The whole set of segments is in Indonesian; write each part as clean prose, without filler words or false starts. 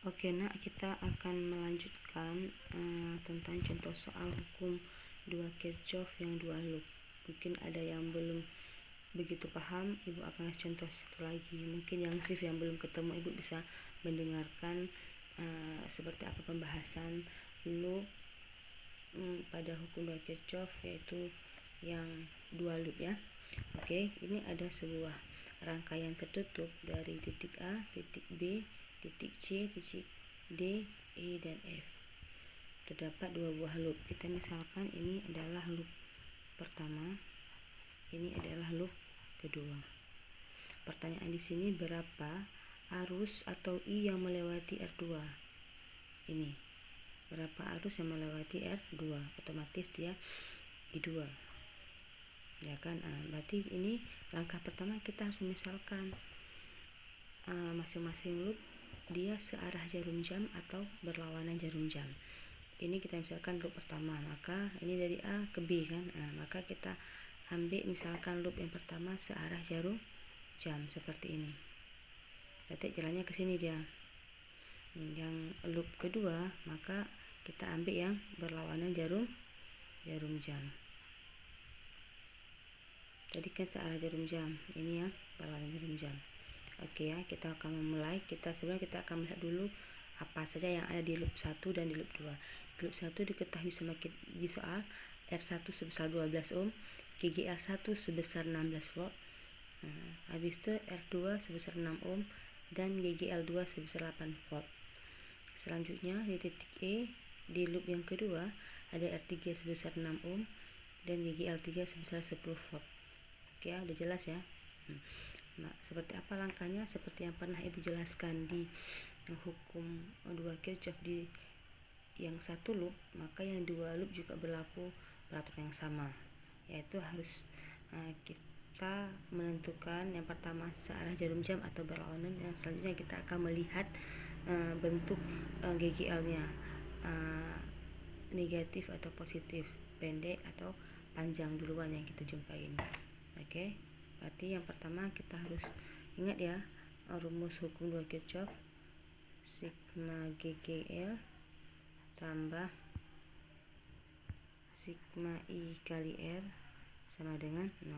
Oke nak, kita akan melanjutkan tentang contoh soal hukum 2 Kirchhoff yang 2 loop. Mungkin ada yang belum begitu paham, ibu akan kasih contoh satu lagi. Mungkin yang belum ketemu, ibu bisa mendengarkan seperti apa pembahasan loop pada hukum 2 Kirchhoff, yaitu yang 2 loop ya. Oke, ini ada sebuah rangkaian tertutup dari titik A, titik B, titik C, titik D, E, dan F. Terdapat 2 buah loop. Kita misalkan ini adalah loop pertama, ini adalah loop kedua. Pertanyaan di sini, berapa arus atau I yang melewati R2? Ini berapa arus yang melewati R2? Otomatis dia I2 ya kan. Berarti ini langkah pertama, kita harus misalkan masing-masing loop dia searah jarum jam atau berlawanan jarum jam. Ini kita misalkan loop pertama, maka ini dari A ke B kan. Maka kita ambil misalkan loop yang pertama searah jarum jam seperti ini. Berarti jalannya ke sini dia. Yang loop kedua, maka kita ambil yang berlawanan jarum jam. Tadi kan searah jarum jam, ini ya berlawanan jarum jam. Oke ya, kita akan memulai. Kita akan melihat dulu apa saja yang ada di loop 1 dan di loop 2. Di loop 1 diketahui semakin di soal R1 sebesar 12 ohm, GGL1 sebesar 16 volt. Habis itu R2 sebesar 6 ohm dan GGL2 sebesar 8 volt. Selanjutnya di titik E, di loop yang kedua ada R3 sebesar 6 ohm dan GGL3 sebesar 10 volt. Oke ya, udah jelas ya. Nah, seperti apa langkahnya? Seperti yang pernah ibu jelaskan di hukum 2 Kirchhoff di yang 1 loop, maka yang 2 loop juga berlaku peraturan yang sama, yaitu harus kita menentukan yang pertama searah jarum jam atau berlawanan, dan selanjutnya kita akan melihat bentuk GGL-nya, negatif atau positif, pendek atau panjang duluan yang kita jumpain. Oke, berarti yang pertama kita harus ingat ya, rumus hukum 2 Kirchhoff, sigma GGL tambah sigma I kali R sama dengan 0.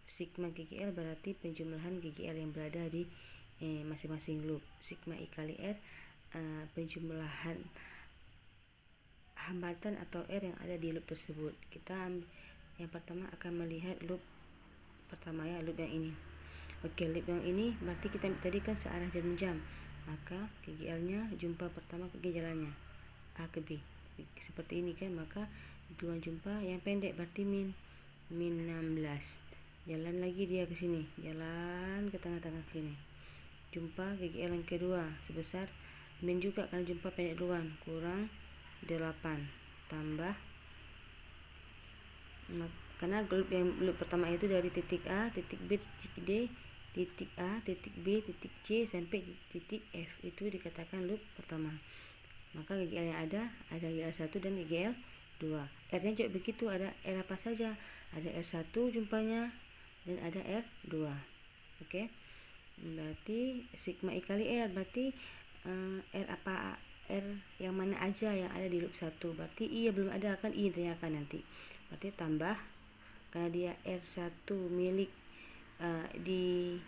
Sigma GGL berarti penjumlahan GGL yang berada di masing-masing loop. Sigma I kali R penjumlahan hambatan atau R yang ada di loop tersebut. Kita yang pertama akan melihat loop pertama ya, loop yang ini. Oke, loop yang ini berarti kita tadi kan searah jarum jam, maka GGL-nya jumpa pertama pergi jalannya A ke B seperti ini kan, maka duluan jumpa yang pendek berarti min 16. Jalan lagi dia ke sini, jalan ke tengah-tengah sini, jumpa GGL yang kedua sebesar min juga karena jumpa pendek duluan, kurang 8 tambah, karena loop pertama itu dari titik A, titik B, titik D, titik A, titik B, titik C sampai titik F, itu dikatakan loop pertama. Maka GGL yang ada GGL1 dan GGL2. R-nya juga begitu, ada R apa saja, ada R1 jumpanya dan ada R2. Oke, berarti sigma I kali R berarti R apa, R yang mana aja yang ada di loop 1, berarti I ya belum ada kan, I ditanyakan nanti, berarti tambah, karena dia R1 milik di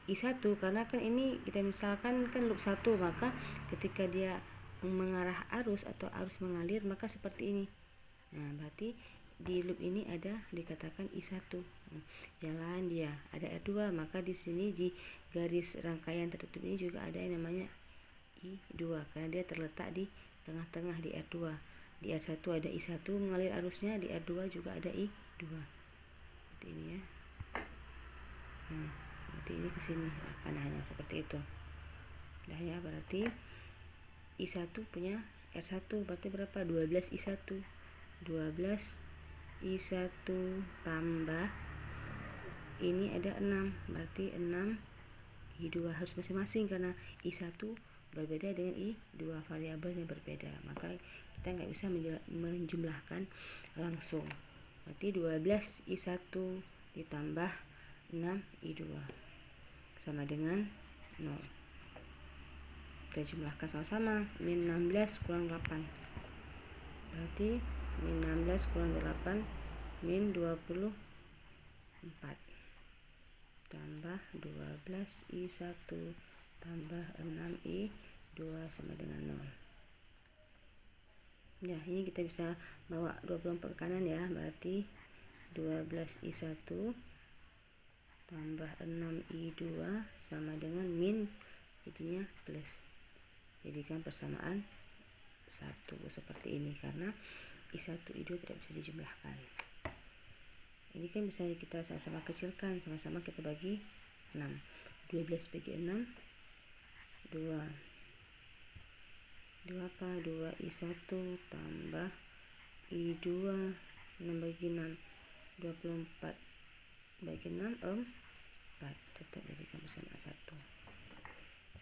I1, karena kan ini kita misalkan kan loop 1, maka ketika dia mengarah arus atau arus mengalir maka seperti ini. Nah, berarti di loop ini ada dikatakan I1. Jalan dia ada R2, maka di sini di garis rangkaian tertutup ini juga ada yang namanya I2 karena dia terletak di tengah-tengah di R2. Di R1 ada I1 mengalir arusnya, di R2 juga ada I2. Seperti ini ya. Berarti ini ke sini panahnya seperti itu. Dah ya, berarti I1 punya R1 berarti berapa? 12 I1. 12 I1 tambah ini ada 6, berarti 6 I2 harus masing-masing karena I1 berbeda dengan I2, variabelnya berbeda, maka kita nggak bisa menjumlahkan langsung. Berarti 12 I1 ditambah 6 I2 sama dengan 0. kita jumlahkan sama-sama. Min 16 kurang 8. Berarti min 16 kurang 8 min 24 tambah 12 I1 tambah 6 I2 sama dengan 0. Ya, ini kita bisa bawa 24 ke kanan ya. Berarti 12 I1 tambah 6 I2 sama dengan min, jadinya plus. Jadikan persamaan 1 seperti ini karena I1 I2 tidak bisa dijumlahkan. Ini kan bisa kita sama-sama kecilkan, sama-sama kita bagi 6. 12 bagi 6 2 apa? 2 I1 tambah I2 6 bagi 6 24 bagi 6 4. Tetap jadikan persamaan 1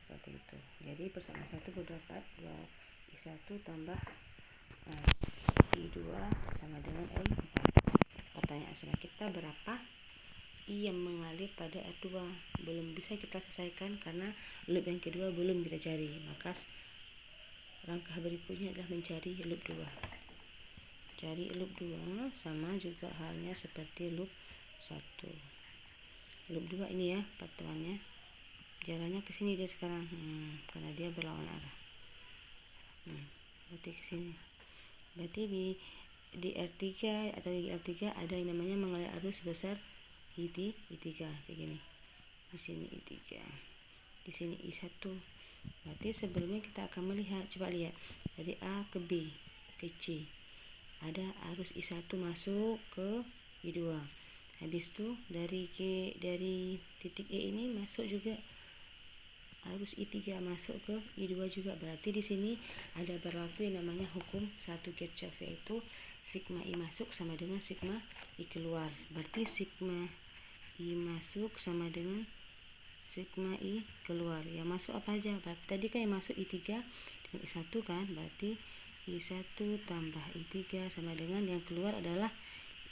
seperti itu. Jadi persamaan 1 berdapat 2 I1 tambah I2 sama dengan 4. Pertanyaan selanjutnya, kita berapa I yang mengalir pada R2? Belum bisa kita selesaikan karena loop yang kedua belum kita cari. Maka langkah berikutnya adalah mencari loop 2. Cari loop 2 sama juga halnya seperti loop 1. Loop 2 ini ya pertemuannya. Jalannya ke sini dia sekarang. Karena dia berlawan arah. Berarti ke sini. Berarti di R3 atau di R3 ada yang namanya mengalir arus sebesar I3 kayak gini. Di sini I3. Di sini I1. Berarti sebelumnya kita akan melihat, coba lihat dari A ke B ke C. Ada arus I1 masuk ke I2. Habis itu dari titik E ini masuk juga arus I3 masuk ke I2 juga. Berarti di sini ada berlaku yang namanya hukum 1 Kirchhoff, yaitu sigma I masuk sama dengan sigma I keluar. Berarti sigma I masuk sama dengan sigma I keluar. Yang masuk apa aja? Berarti tadi kan yang masuk I3 dengan I1 kan. Berarti I1 tambah I3 sama dengan yang keluar adalah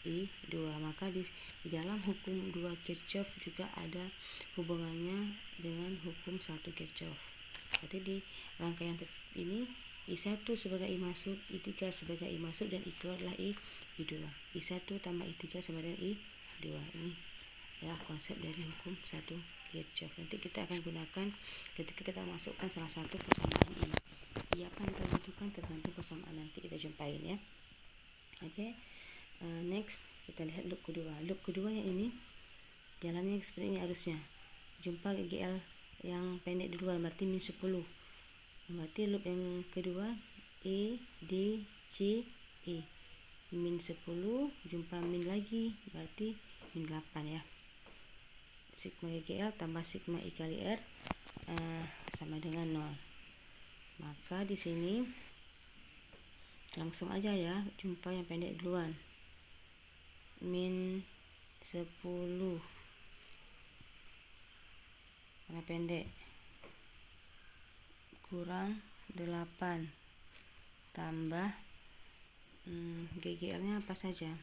I2. Maka di dalam hukum 2 Kirchhoff juga ada hubungannya dengan hukum 1 Kirchhoff. Berarti di rangkaian ini I1 sebagai I masuk, I3 sebagai I masuk, dan I keluar adalah I2. I1 tambah I3 sama dengan I2. Ini adalah konsep dari hukum 1 Kirchhoff. Nanti kita akan gunakan ketika kita masukkan salah satu persamaan ini. Apa yang kita butuhkan tergantung persamaan, nanti kita jumpain ya. Oke. Next kita lihat loop kedua. Loop kedua yang ini jalannya seperti ini arusnya. Jumpa GL yang pendek duluan, berarti min 10. Berarti loop yang kedua E, D, C, E. Min 10 jumpa min lagi, berarti min 8 ya. Sigma GL tambah sigma I kali R sama dengan 0. Maka di sini langsung aja ya, jumpa yang pendek duluan. Min 10 karena pendek, kurang 8 tambah GGL nya apa saja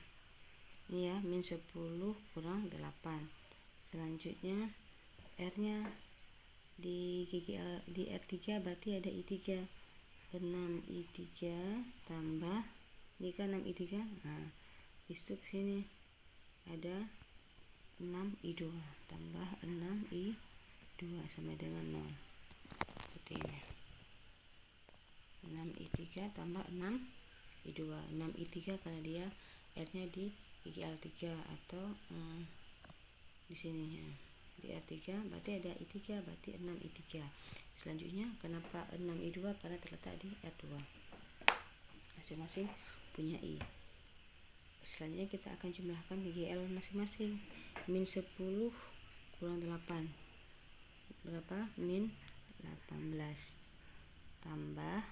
ini ya, min 10 kurang 8. Selanjutnya R nya di GGL di R3 berarti ada I3, 6 I3 tambah ini kan 6 I3. Itu ke sini ada 6 I2 tambah 6 I2 sama dengan 0. Seperti ini. 6 I3 tambah 6 I2. 6 I3 karena dia R-nya di GGL3 atau di sini ya. Di R3 berarti ada I3, berarti 6 I3. Selanjutnya kenapa 6 I2? Karena terletak di R2. Masing-masing punya I. Selanjutnya kita akan jumlahkan GGL masing-masing. Min 10 kurang 8 berapa? Min 18 tambah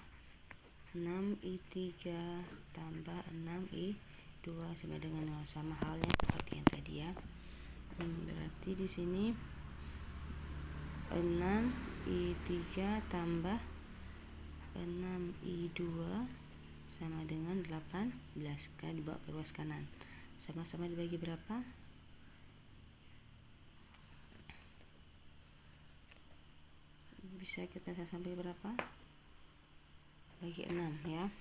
6 I3 tambah 6 I2 sama dengan 0. Sama halnya seperti yang tadi ya. Berarti di sini 6 I3 tambah 6 I2 sama dengan 18. Kan dibawa ke ruas kanan. Sama-sama dibagi berapa? bisa kita sampai berapa? Bagi 6 ya.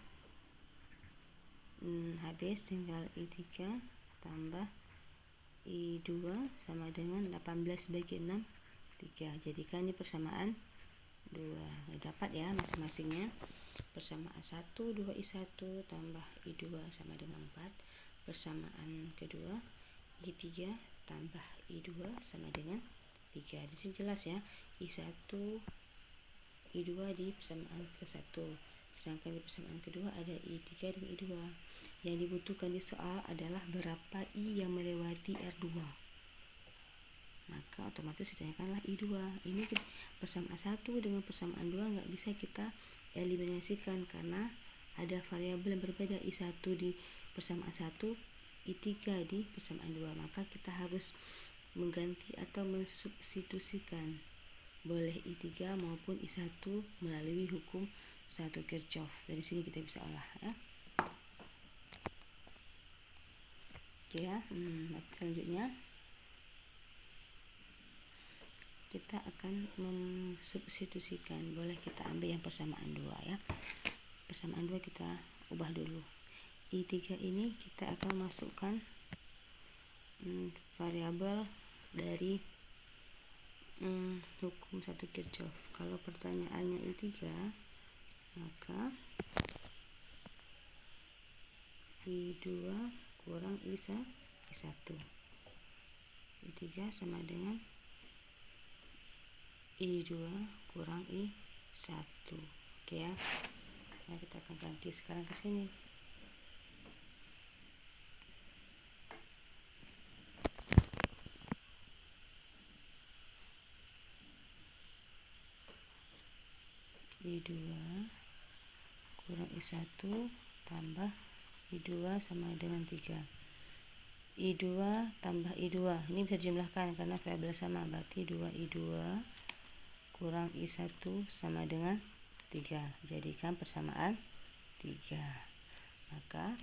Habis tinggal I3 tambah I2 sama dengan 18 bagi 6 3. Jadikan ini persamaan 2. Dapat ya masing-masingnya. Persamaan 1 2I1 tambah I2 sama dengan 4. Persamaan kedua I3 tambah I2 sama dengan 3. Di sini jelas ya, I1 I2 di persamaan ke-1, sedangkan di persamaan kedua ada I3 dan I2. Yang dibutuhkan di soal adalah berapa I yang melewati R2. Maka otomatis ditanyakanlah I2. Ini persamaan 1 dengan persamaan 2 nggak bisa kita eliminasikan karena ada variabel yang berbeda, I1 di persamaan 1, I3 di persamaan 2. Maka kita harus mengganti atau mensubstitusikan boleh I3 maupun I1 melalui hukum 1 Kirchhoff. Dari sini kita bisa olah ya. Oke ya, selanjutnya kita akan mensubstitusikan. Boleh kita ambil yang persamaan 2 ya. Persamaan 2 kita ubah dulu. I3 ini kita akan masukkan variabel dari hukum 1 Kirchhoff. Kalau pertanyaannya I3, maka I2 kurang I1. I3 sama dengan I2 kurang I1. Oke ya. Nah, kita akan ganti sekarang ke sini. I2 kurang I1 tambah I2 sama dengan 3. I2 tambah I2 ini bisa dijumlahkan karena variabel sama, berarti 2I2 kurang I1 sama dengan 3. Jadikan persamaan 3. Maka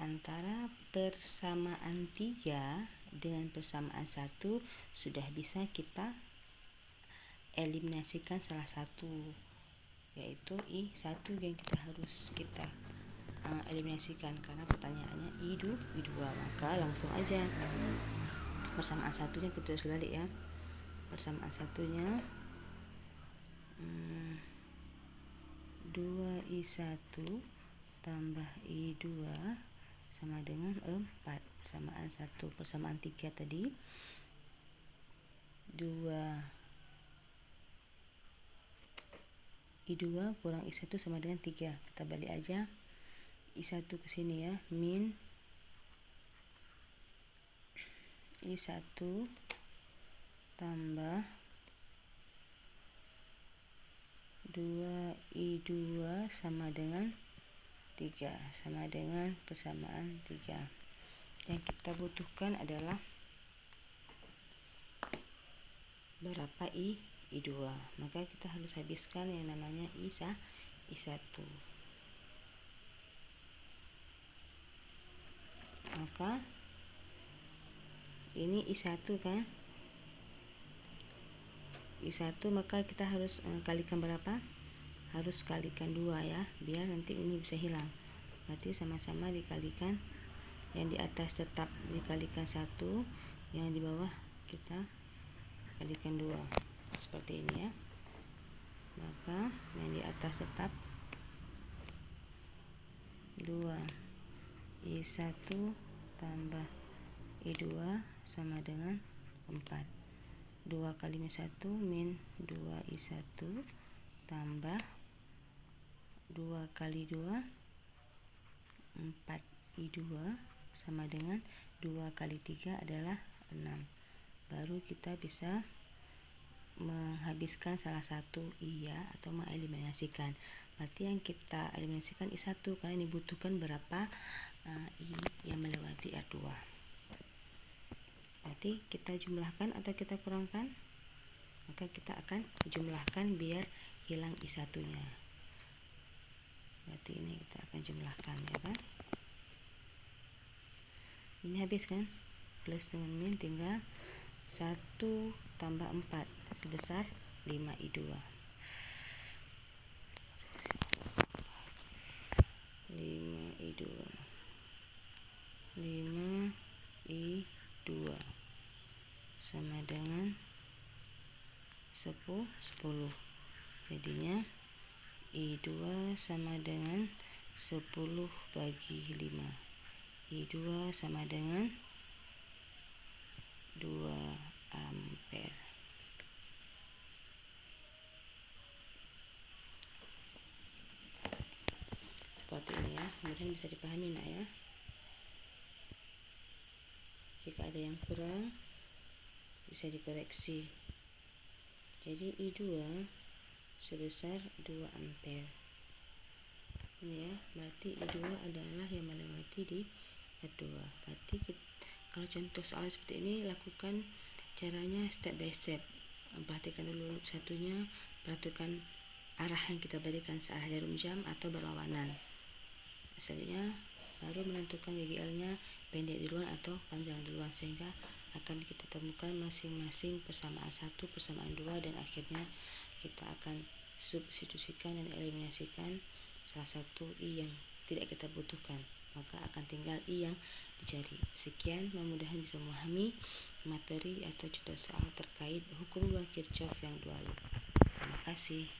antara persamaan 3 dengan persamaan 1 sudah bisa kita eliminasikan salah satu, yaitu I1 yang harus kita eliminasikan karena pertanyaannya I2. Maka langsung aja persamaan satunya kita tulis balik ya. Persamaan satunya 2I1 tambah I2 sama dengan 4. Persamaan 1. Persamaan 3 tadi 2I2 kurang I1 sama dengan 3. Kita balik aja I1 ke sini ya, min I1 tambah 2I2 sama dengan 3, sama dengan persamaan 3. Yang kita butuhkan adalah berapa I2. Maka kita harus habiskan yang namanya I1. Maka ini I1 kan, I1 maka kita harus kalikan berapa? Harus kalikan 2 ya, biar nanti ini bisa hilang. Berarti sama-sama dikalikan, yang di atas tetap dikalikan 1, yang di bawah kita kalikan 2, seperti ini ya. Maka yang di atas tetap 2I1 tambah I2 sama dengan 4. 2 kali min 1 min 2I1 tambah 2 kali 2 4I2 sama dengan 2 kali 3 adalah 6. Baru kita bisa menghabiskan salah satu I ya, atau mengeliminasikan. Berarti yang kita eliminasikan I1 karena dibutuhkan berapa I yang melewati R2. Berarti kita jumlahkan atau kita kurangkan? Maka kita akan jumlahkan biar hilang I1 nya. Berarti ini kita akan jumlahkan ya kan. Ini habis kan, plus dengan min tinggal 1 tambah 4 sebesar 5I2. sama dengan 10. Jadinya I2 sama dengan 10 bagi 5. I2 sama dengan 2 ampere. Seperti ini ya, kemudian bisa dipahami nak ya. Jika ada yang kurang bisa dikoreksi. Jadi I2 sebesar 2 ampere. Ini ya, berarti I2 adalah yang melewati di R2. Berarti kalau contoh soal seperti ini, lakukan caranya step by step. Perhatikan dulu loop satunya, perhatikan arah yang kita berikan, searah jarum jam atau berlawanan. Selanjutnya baru menentukan GGL-nya pendek duluan atau panjang duluan, sehingga akan kita temukan masing-masing persamaan 1, persamaan 2, dan akhirnya kita akan substitusikan dan eliminasikan salah satu I yang tidak kita butuhkan, maka akan tinggal I yang dicari. Sekian, mudah-mudahan bisa memahami materi atau contoh soal terkait hukum 2 Kirchhoff yang 2 loop. Terima kasih.